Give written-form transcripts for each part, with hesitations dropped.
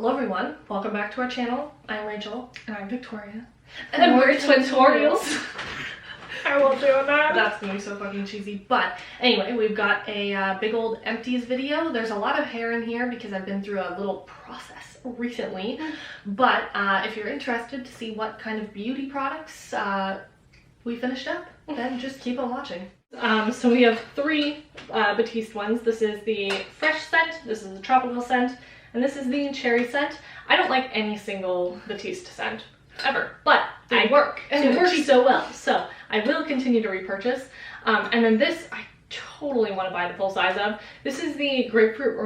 Hello everyone, welcome back to our channel. I'm Rachel. And I'm Victoria. And we're Twintorials. I won't do that. That's gonna be so fucking cheesy. But anyway, we've got a big old empties video. There's a lot of hair in here because I've been through a little process recently. But if you're interested to see what kind of beauty products we finished up, then just keep on watching. So we have three Batiste ones. This is the fresh scent, this is the tropical scent, and this is the cherry scent. I don't like any single Batiste scent ever, but they work and it works so well. So I will continue to repurchase. And then this I totally want to buy the full size of. This is the Grapefruit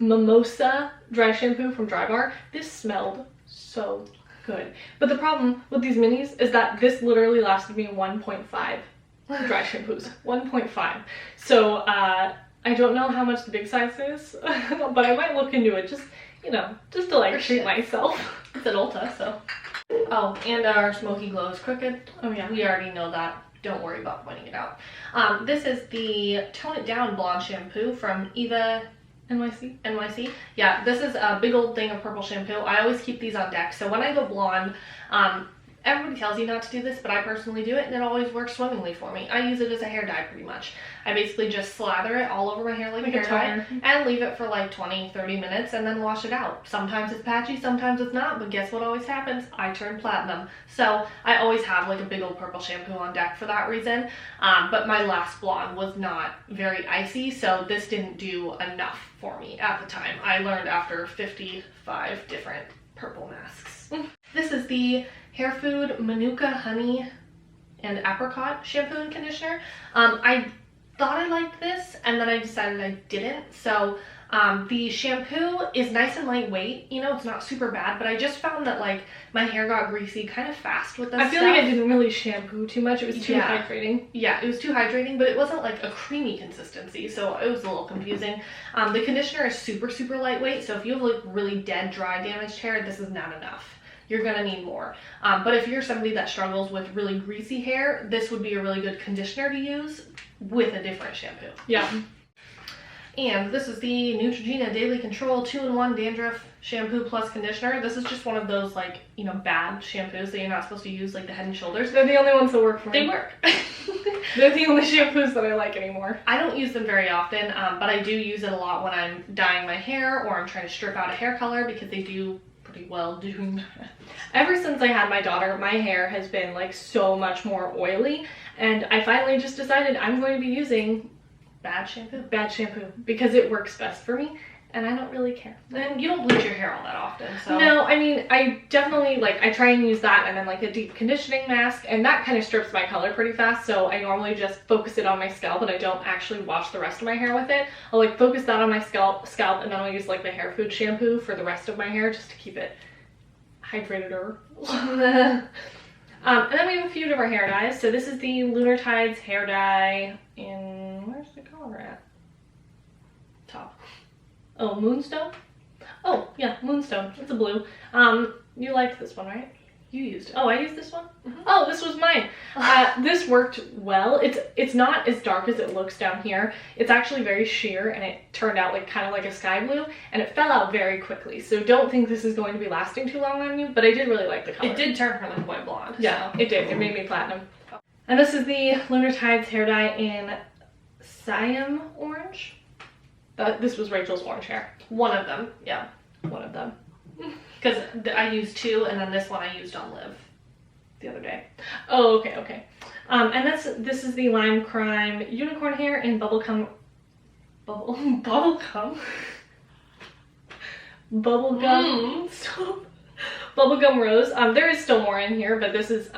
Mimosa Dry Shampoo from Drybar. This smelled so good. But the problem with these minis is that this literally lasted me 1.5 dry shampoos. 1.5. So I don't know how much the big size is, but I might look into it just, you know, just to like treat myself. It's an Ulta, so. Oh, and our Smoky Glow is crooked. Oh yeah. We already know that. Don't worry about pointing it out. This is the Tone It Down Blonde Shampoo from Abh NYC. Yeah, this is a big old thing of purple shampoo. I always keep these on deck. So when I go blonde, everybody tells you not to do this, but I personally do it and it always works swimmingly for me. I use it as a hair dye pretty much. I basically just slather it all over my hair like a hair dye and leave it for like 20-30 minutes and then wash it out. Sometimes it's patchy, sometimes it's not, but guess what always happens? I turn platinum. So I always have like a big old purple shampoo on deck for that reason. But my last blonde was not very icy, so this didn't do enough for me at the time. I learned after 55 different purple masks. This is the Hair Food Manuka Honey and Apricot Shampoo and Conditioner. I thought I liked this and then I decided I didn't. So the shampoo is nice and lightweight. You know, it's not super bad, but I just found that like my hair got greasy kind of fast with this I feel like I didn't really shampoo too much. It was too hydrating. Yeah, it was too hydrating, but it wasn't like a creamy consistency, so it was a little confusing. The conditioner is super lightweight, so if you have like really dead, dry, damaged hair, this is not enough. You're gonna need more. But if you're somebody that struggles with really greasy hair, this would be a really good conditioner to use with a different shampoo. Yeah. And this is the Neutrogena Daily Control 2-in-1 Dandruff Shampoo plus Conditioner. This is just one of those like, you know, bad shampoos that you're not supposed to use, like the Head and Shoulders. They're the only ones that work for me. They work. They're the only shampoos that I like anymore. I don't use them very often, but I do use it a lot when I'm dyeing my hair or I'm trying to strip out a hair color because they do pretty well doing that. Ever since I had my daughter, my hair has been like so much more oily, and I finally just decided I'm going to be using bad shampoo because it works best for me and I don't really care. And you don't bleach your hair all that often, so. No, I mean, I definitely like, I try and use that and then like a deep conditioning mask, and that kind of strips my color pretty fast, so I normally just focus it on my scalp and I don't actually wash the rest of my hair with it. I'll like focus that on my scalp and then I'll use like the Hair Food shampoo for the rest of my hair just to keep it hydrated. And then we have a few different hair dyes. So this is the Lunar Tides hair dye in, where's the color at? Top. Oh, Moonstone? Oh, yeah, Moonstone. It's a blue. You liked this one, right? You used it. Oh, I used this one? Mm-hmm. Oh, this was mine. This worked well. It's not as dark as it looks down here. It's actually very sheer, and it turned out like kind of like a sky blue, and it fell out very quickly. So don't think this is going to be lasting too long on you, but I did really like the color. It did turn her like white blonde. Yeah, so. it did. It made me platinum. And this is the Lunar Tides hair dye in Siam Orange. This was Rachel's orange hair. One of them, yeah. One of them. Because I used two, and then this one I used on Live the other day. Oh, okay. And this is the Lime Crime Unicorn hair in Bubblegum Rose. There is still more in here, but this is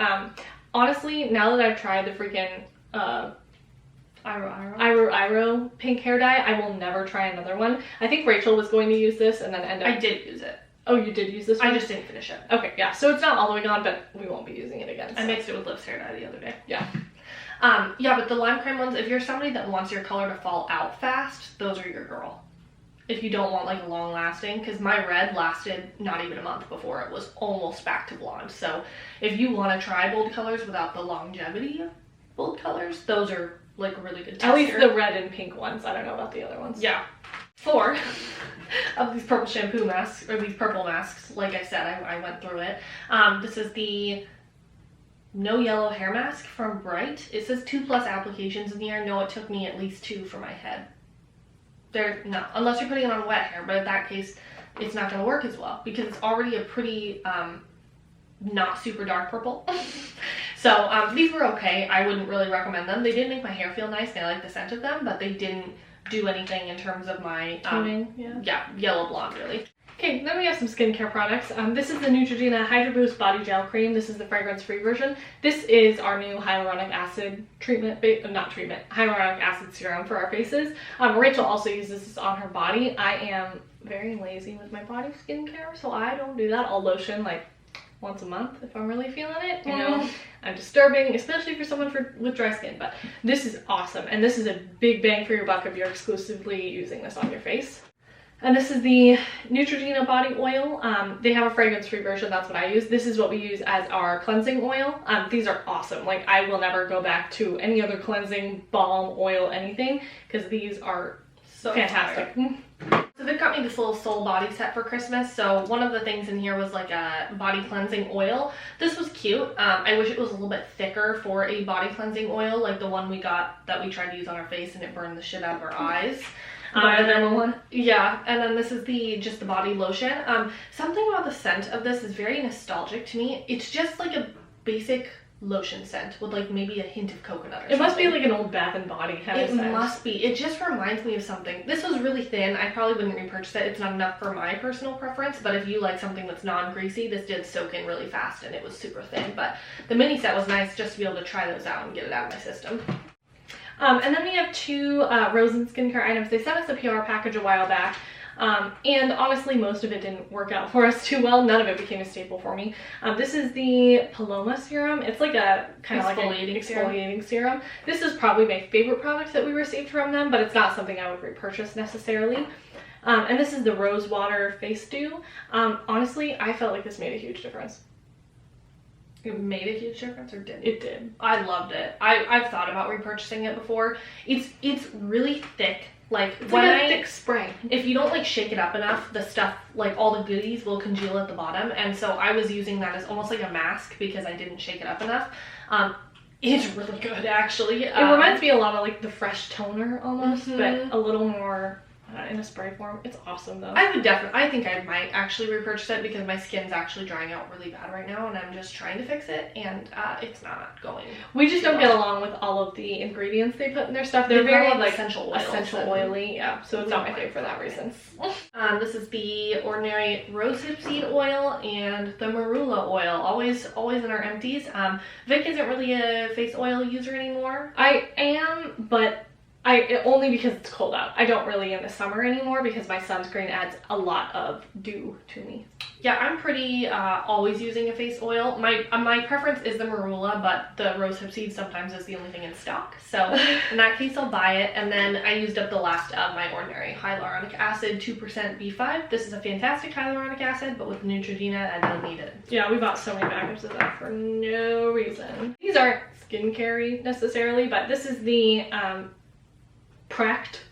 honestly, now that I've tried the freaking Iro pink hair dye, I will never try another one. I think Rachel was going to use this and then end up. I did use it. Oh, you did use this one? I just didn't finish it. Okay, yeah. So it's not all the way gone, but we won't be using it again. So. I mixed it with Liv's hair dye the other day. Yeah. Yeah, but the lime crime ones, if you're somebody that wants your color to fall out fast, those are your girl. If you don't want like a long lasting, because my red lasted not even a month before it was almost back to blonde. So if you want to try bold colors without the longevity of bold colors, those are like really good texture. At least the red and pink ones. I don't know about the other ones. Yeah. 4 of these purple shampoo masks, or these purple masks. Like I said, I went through it. This is the No Yellow Hair Mask from Bright. It says 2+ applications in here. No, it took me at least 2 for my head. No, unless you're putting it on wet hair, but in that case, it's not going to work as well because it's already a pretty not super dark purple. So these were okay. I wouldn't really recommend them. They did make my hair feel nice and I like the scent of them, but they didn't do anything in terms of my yellow blonde really. Okay, then we have some skincare products. This is the Neutrogena Hydro Boost Body Gel Cream. This is the fragrance-free version. This is our new hyaluronic acid hyaluronic acid serum for our faces. Rachel also uses this on her body. I am very lazy with my body skincare, so I don't do that. I'll lotion like once a month if I'm really feeling it. You know, I'm disturbing, especially for someone with dry skin, but this is awesome. And this is a big bang for your buck if you're exclusively using this on your face. And this is the Neutrogena Body Oil. They have a fragrance-free version, that's what I use. This is what we use as our cleansing oil. These are awesome. Like, I will never go back to any other cleansing, balm, oil, anything, because these are so fantastic. So they've got me this little soul body set for Christmas. So one of the things in here was like a body cleansing oil. This was cute. I wish it was a little bit thicker for a body cleansing oil, like the one we got that we tried to use on our face and it burned the shit out of our eyes. Yeah, and then this is just the body lotion. Something about the scent of this is very nostalgic to me. It's just like a basic lotion scent with like maybe a hint of coconut or something. It must be like an old Bath and Body kind of scent. It must be. It just reminds me of something. This was really thin. I probably wouldn't repurchase it. It's not enough for my personal preference, but if you like something that's non-greasy, this did soak in really fast and it was super thin. But the mini set was nice just to be able to try those out and get it out of my system. And then we have 2 Rosen skincare items. They sent us a PR package a while back, and honestly most of it didn't work out for us too well. None of it became a staple for me. This is the Paloma Serum. It's like a kind of like an exfoliating serum. This is probably my favorite product that we received from them, but it's not something I would repurchase necessarily. And this is the Rose Water Face Dew. Honestly, I felt like this made a huge difference. It made a huge difference, or didn't? It did. I loved it. I've thought about repurchasing it before. It's really thick. Like when a thick spray. If you don't like shake it up enough, the stuff, like all the goodies will congeal at the bottom. And so I was using that as almost like a mask because I didn't shake it up enough. It's really good actually. It reminds me a lot of like the Fresh Toner almost, but a little more in a spray form. It's awesome though. I think I might actually repurchase it because my skin's actually drying out really bad right now and I'm just trying to fix it and it's not going. We just don't get along with all of the ingredients they put in their stuff. They're very like essential oily, yeah. So it's not my favorite for that reason. This is the ordinary rosehip seed oil and the marula oil. Always in our empties. Vic isn't really a face oil user anymore. I am, but only because it's cold out. I don't really in the summer anymore because my sunscreen adds a lot of dew to me. Yeah, I'm pretty always using a face oil. My preference is the marula, but the rosehip seed sometimes is the only thing in stock. So in that case, I'll buy it. And then I used up the last of my ordinary hyaluronic acid, 2% B5. This is a fantastic hyaluronic acid, but with Neutrogena, I don't need it. Yeah, we bought so many packages of that for no reason. These aren't skincare-y necessarily, but this is the Practica.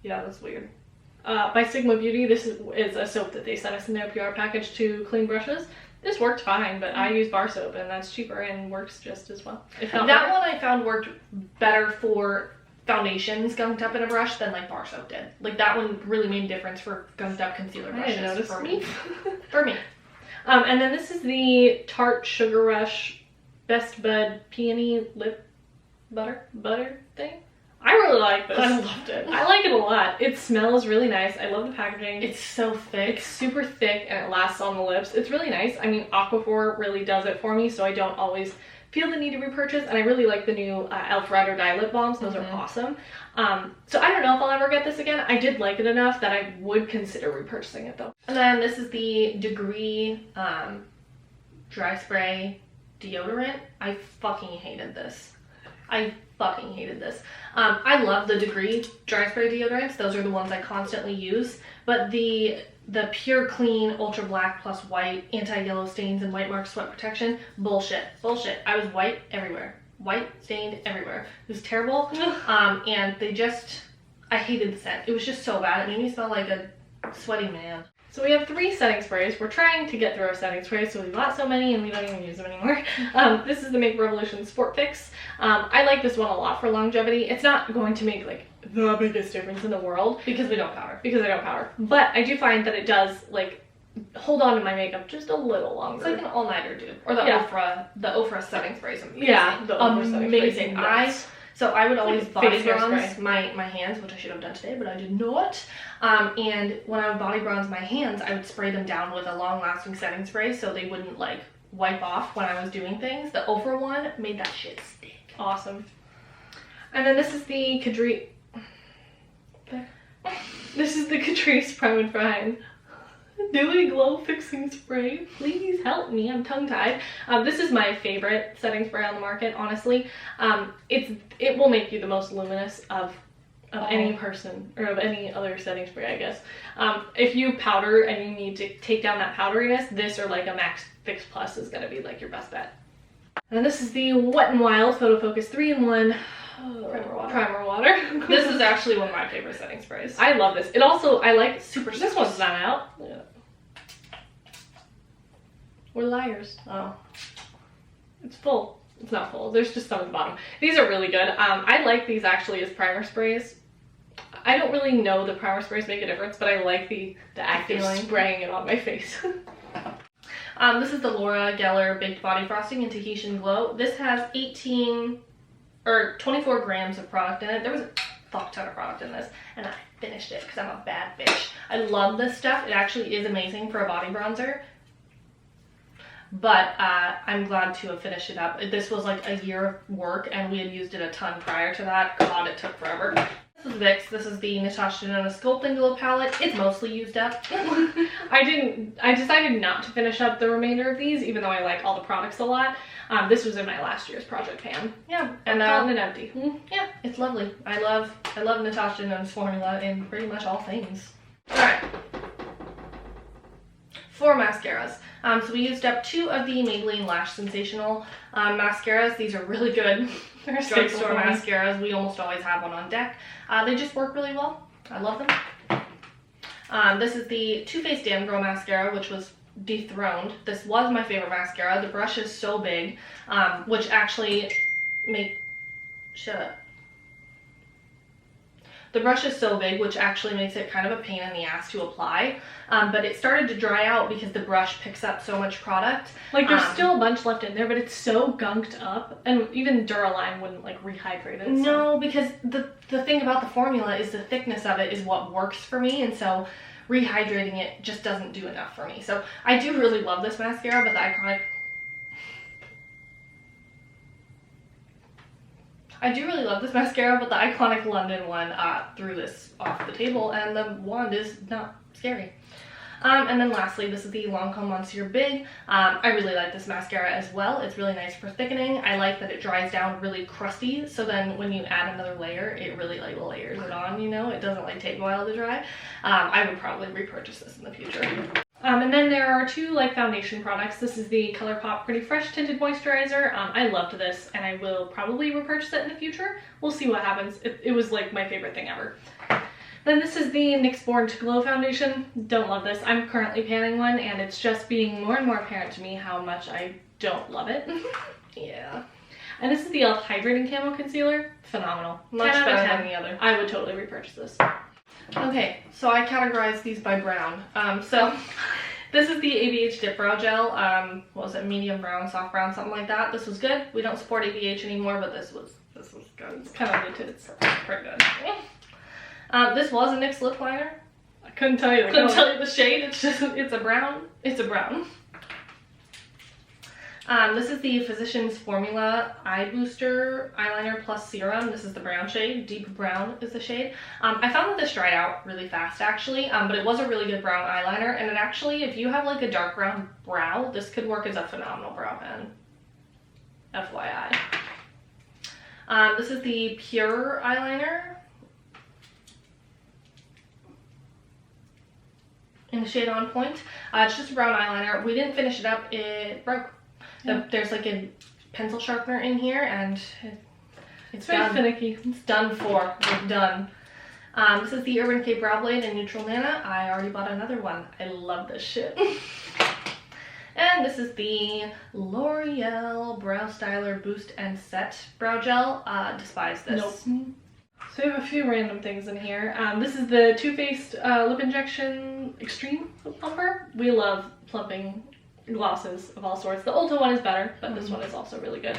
Yeah, that's weird. By Sigma Beauty. This is a soap that they sent us in their PR package to clean brushes. This worked fine, but I use bar soap and that's cheaper and works just as well. That one I found worked better for foundations gunked up in a brush than like bar soap did. Like that one really made a difference for gunked up concealer brushes for me. For me. And then this is the Tarte Sugar Rush Best Bud Peony Lip butter thing. I really like this. I loved it. I like it a lot. It smells really nice. I love the packaging. It's so thick. It's super thick and it lasts on the lips. It's really nice. I mean, Aquaphor really does it for me, so I don't always feel the need to repurchase. And I really like the new e.l.f. Ride or Die lip balms. Those are awesome. So I don't know if I'll ever get this again. I did like it enough that I would consider repurchasing it though. And then this is the Degree dry spray deodorant. I fucking hated this. I love the Degree dry spray deodorants. Those are the ones I constantly use. But the Pure Clean Ultra Black plus White anti-yellow stains and white mark sweat protection, bullshit. I was white everywhere. white stained everywhere. It was terrible. And I hated the scent. It was just so bad. It made me smell like a sweaty man. So we have 3 setting sprays. We're trying to get through our setting sprays, so we bought so many and we don't even use them anymore. This is the Make Revolution Sport Fix. I like this one a lot for longevity. It's not going to make like the biggest difference in the world Because we don't powder. because I don't powder. But I do find that it does like hold on to my makeup just a little longer. It's like an all-nighter dude. Or the Ofra setting sprays. Yeah, the Ofra setting sprays. Amazing. So I would always Like body face bronze hairspray. my hands, which I should have done today, but I did not. And when I would body bronze my hands, I would spray them down with a long-lasting setting spray so they wouldn't like wipe off when I was doing things. The Ofra one made that shit stick. Awesome. And then this is the Catrice Prime and Prime Dewy Glow Fixing Spray. Please help me, I'm tongue-tied. This is my favorite setting spray on the market, honestly. It will make you the most luminous of any person, or of any other setting spray, I guess. If you powder and you need to take down that powderiness, this or like a Max Fix Plus is gonna be like your best bet. And then this is the Wet n Wild Photo Focus 3-in-1 primer water. This is actually one of my favorite setting sprays. I love this. It also, I like Super this one's not out. Yeah. We're liars. Oh. It's full. It's not full. There's just some at the bottom. These are really good. I like these actually as primer sprays. I don't really know the primer sprays make a difference, but I like the active feeling. spraying it on my face. This is the Laura Geller Baked Body Frosting in Tahitian Glow. This has 24 grams of product in it. There was a fuck ton of product in this, and I finished it because I'm a bad bitch. I love this stuff. It actually is amazing for a body bronzer. But I'm glad to have finished it up. This was like a year of work, and we had used it a ton prior to that. God, it took forever. This is Vicks. This is the Natasha Denona Sculpt and Glow palette. It's mostly used up. I decided not to finish up the remainder of these, even though I like all the products a lot. This was in my last year's project pan. Yeah, And calling it empty. Yeah, it's lovely. I love Natasha Denona's formula in pretty much all things. Alright. 4 mascaras. So we used up 2 of the Maybelline Lash Sensational mascaras. These are really good drugstore mascaras. We almost always have one on deck. They just work really well. I love them. This is the Too Faced Damn Girl mascara, which was dethroned. This was my favorite mascara. The brush is so big, which actually The brush is so big, which actually makes it kind of a pain in the ass to apply, but it started to dry out because the brush picks up so much product. Like there's still a bunch left in there, but it's so gunked up, and even Duraline wouldn't like rehydrate it. No, because the thing about the formula is the thickness of it is what works for me, and so rehydrating it just doesn't do enough for me. So I do really love this mascara, but the iconic... London one threw this off the table, and the wand is not scary. And then lastly, this is the Lancome Monsieur Big. I really like this mascara as well. It's really nice for thickening. I like that it dries down really crusty, so then when you add another layer, it really like layers it on, you know? It doesn't like take a while to dry. I would probably repurchase this in the future. And then there are 2 like foundation products. This is the Colourpop Pretty Fresh Tinted Moisturizer. I loved this, and I will probably repurchase it in the future. We'll see what happens. It was like my favorite thing ever. Then this is the NYX Born to Glow Foundation. Don't love this. I'm currently panning one, and it's just being more and more apparent to me how much I don't love it. Yeah. And this is the e.l.f. Hydrating Camo Concealer. Phenomenal. Much better than the other. I would totally repurchase this. Okay, so I categorized these by brown. So this is the Abh Dip Brow Gel. What was it? Medium brown, soft brown, something like that. This was good. We don't support ABH anymore, but this was good. It's kind of good. It's pretty good. This was a NYX lip liner. I couldn't tell you the shade. It's a brown. It's a brown. This is the Physicians Formula Eye Booster Eyeliner Plus Serum. This is the brown shade. Deep brown is the shade. I found that this dried out really fast actually, but it was a really good brown eyeliner, and it actually, if you have like a dark brown brow, this could work as a phenomenal brow pen. FYI. This is the Pure Eyeliner in the shade On Point. It's just a brown eyeliner. We didn't finish it up. It broke. There's like a pencil sharpener in here, and it's very done. finicky. It's done for. It's done. This is the Urban Decay Brow Blade in Neutrogena. I already bought another one. I love this shit. And this is the L'Oreal Brow Styler Boost and Set Brow Gel. Despise this. Nope. So we have a few random things in here. This is the Too Faced Lip Injection Extreme Lip Plumper. We love plumping glosses of all sorts. The Ulta one is better, but this one is also really good.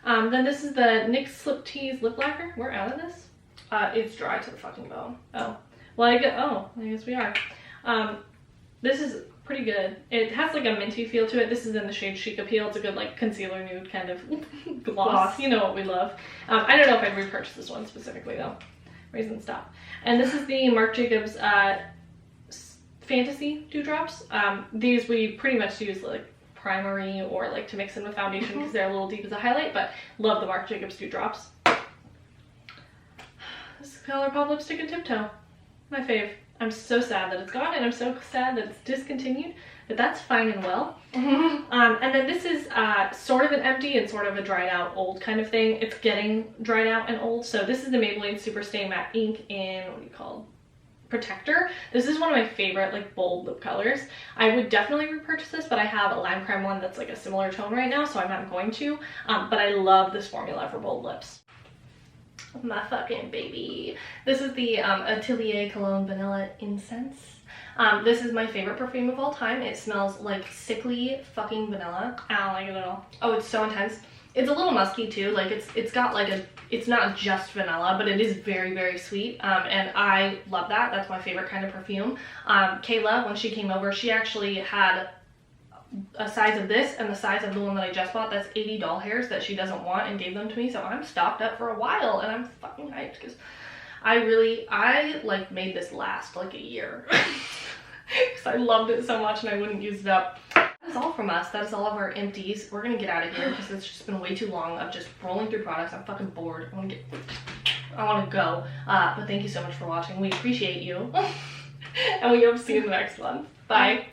Then this is the NYX sliptease Lip Lacquer. We're out of this. It's dry to the fucking bone. Oh. Well, I guess we are. This is pretty good. It has like a minty feel to it. This is in the shade Chic Appeal. It's a good like concealer nude kind of gloss. You know what we love. I don't know if I'd repurchase this one specifically though. Raisin Stop. And this is the Marc Jacobs Fantasy Dewdrops. These we pretty much use like primary or like to mix in with foundation because they're a little deep as a highlight, but love the Marc Jacobs Dewdrops. This is Colourpop Lipstick and Tiptoe. My fave. I'm so sad that it's gone, and I'm so sad that it's discontinued, but that's fine and well. And then this is sort of an empty and sort of a dried out old kind of thing. It's getting dried out and old. So this is the Maybelline Super Stay Matte Ink in, what do you call it? Protector. This is one of my favorite like bold lip colors. I would definitely repurchase this, but I have a lime creme one that's like a similar tone right now, so I'm not going to. But I love this formula for bold lips. My fucking baby. This is the Atelier Cologne Vanilla Incense. This is my favorite perfume of all time. It smells like sickly fucking vanilla. I don't like it at all. Oh, it's so intense. It's a little musky too. Like it's got like it's not just vanilla, but it is very, very sweet. And I love that. That's my favorite kind of perfume. Kayla, when she came over, she actually had a size of this and the size of the one that I just bought. That's 80 doll hairs that she doesn't want and gave them to me, so I'm stocked up for a while, and I'm fucking hyped because I like made this last like a year because I loved it so much and I wouldn't use it up. That's all from us. That is all of our empties. We're gonna get out of here because it's just been way too long of just rolling through products. I'm fucking bored. I want to go. But thank you so much for watching. We appreciate you. And we hope to see you in the next one. Bye.